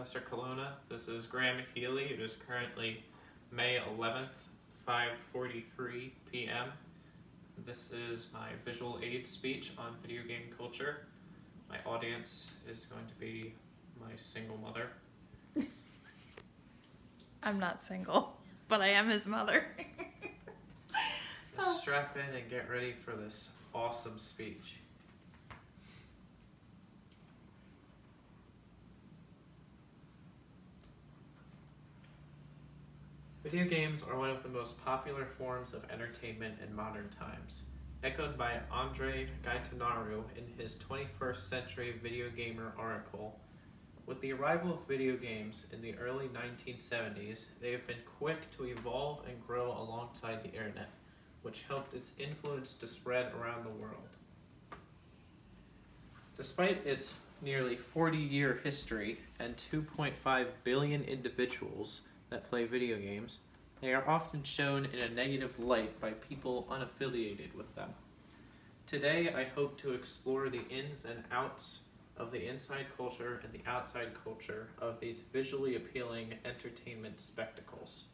Professor Colonna. This is Graham Healy. It is currently May 11th, 5:43 p.m. This is my visual aid speech on video game culture. My audience is going to be my single mother. I'm not single, but I am his mother. Just strap in and get ready for this awesome speech. Video games are one of the most popular forms of entertainment in modern times, echoed by Andrei Gaetanaru in his 21st Century Video Gamer article. With the arrival of video games in the early 1970s, they have been quick to evolve and grow alongside the internet, which helped its influence to spread around the world. Despite its nearly 40-year history and 2.5 billion individuals that play video games, they are often shown in a negative light by people unaffiliated with them. Today, I hope to explore the ins and outs of the inside culture and the outside culture of these visually appealing entertainment spectacles.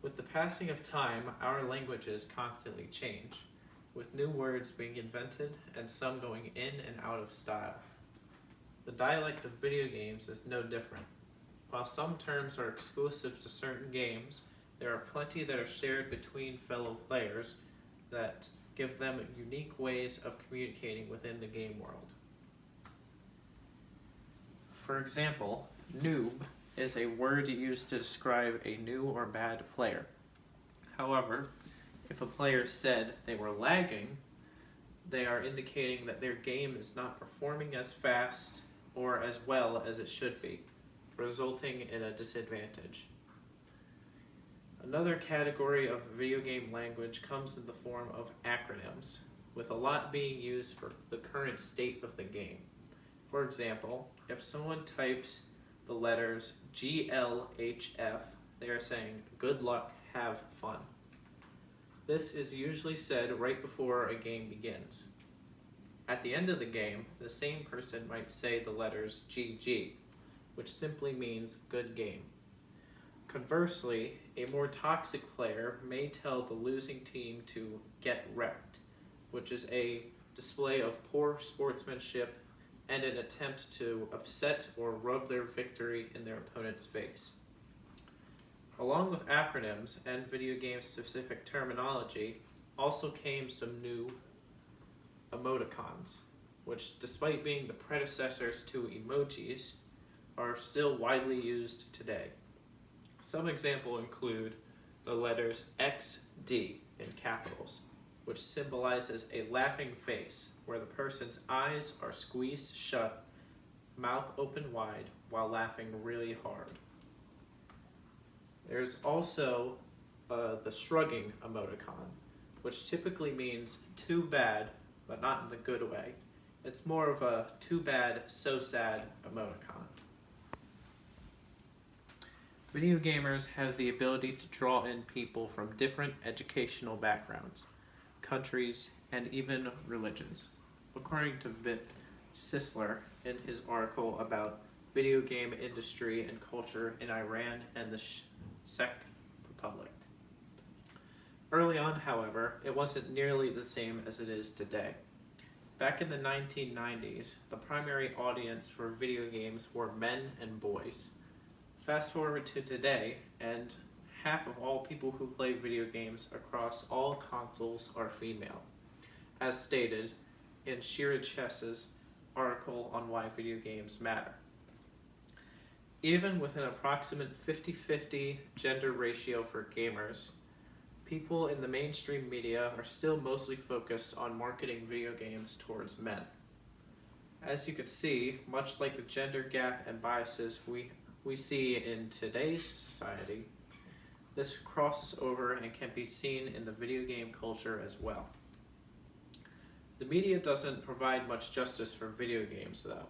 With the passing of time, our languages constantly change, with new words being invented and some going in and out of style. The dialect of video games is no different. While some terms are exclusive to certain games, there are plenty that are shared between fellow players that give them unique ways of communicating within the game world. For example, noob is a word used to describe a new or bad player. However, if a player said they were lagging, they are indicating that their game is not performing as fast or as well as it should be, resulting in a disadvantage. Another category of video game language comes in the form of acronyms, with a lot being used for the current state of the game. For example, if someone types the letters GLHF, they are saying, "Good luck, have fun." This is usually said right before a game begins. At the end of the game, the same person might say the letters GG, which simply means good game. Conversely, a more toxic player may tell the losing team to get wrecked, which is a display of poor sportsmanship and an attempt to upset or rub their victory in their opponent's face. Along with acronyms and video game specific terminology, also came some new emoticons, which, despite being the predecessors to emojis, are still widely used today. Some examples include the letters XD in capitals, which symbolizes a laughing face where the person's eyes are squeezed shut, mouth open wide, while laughing really hard. There's also the shrugging emoticon, which typically means too bad, but not in the good way. It's more of a too bad, so sad emoticon. Video gamers have the ability to draw in people from different educational backgrounds, countries, and even religions, according to Vip Sisler in his article about video game industry and culture in Iran and the Czech Republic. Early on, however, it wasn't nearly the same as it is today. Back in the 1990s, the primary audience for video games were men and boys. Fast forward to today, and half of all people who play video games across all consoles are female, as stated in Shira Chess's article on why video games matter. Even with an approximate 50-50 gender ratio for gamers, people in the mainstream media are still mostly focused on marketing video games towards men. As you can see, much like the gender gap and biases we see in today's society, this crosses over and can be seen in the video game culture as well. The media doesn't provide much justice for video games, though.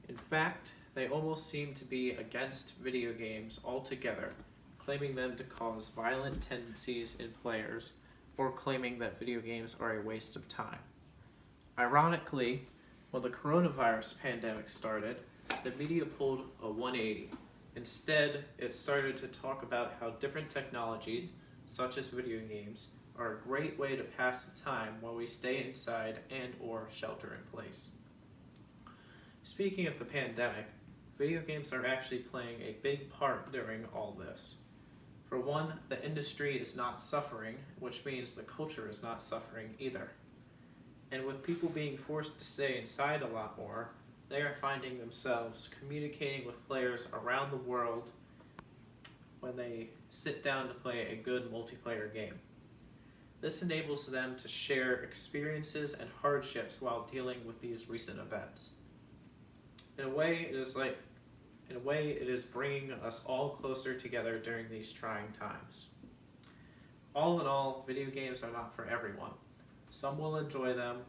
In fact, they almost seem to be against video games altogether, claiming them to cause violent tendencies in players, or claiming that video games are a waste of time. Ironically, when the coronavirus pandemic started, the media pulled a 180. Instead, it started to talk about how different technologies, such as video games, are a great way to pass the time while we stay inside and or shelter in place. Speaking of the pandemic, video games are actually playing a big part during all this. For one, the industry is not suffering, which means the culture is not suffering either. And with people being forced to stay inside a lot more, they are finding themselves communicating with players around the world when they sit down to play a good multiplayer game. This enables them to share experiences and hardships while dealing with these recent events. In a way, it is bringing us all closer together during these trying times. All in all, video games are not for everyone. Some will enjoy them,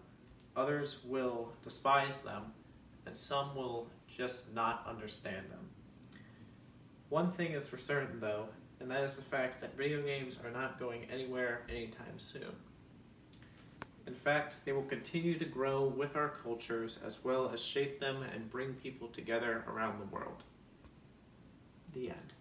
others will despise them, and some will just not understand them. One thing is for certain though, and that is the fact that video games are not going anywhere anytime soon. In fact, they will continue to grow with our cultures as well as shape them and bring people together around the world. The end.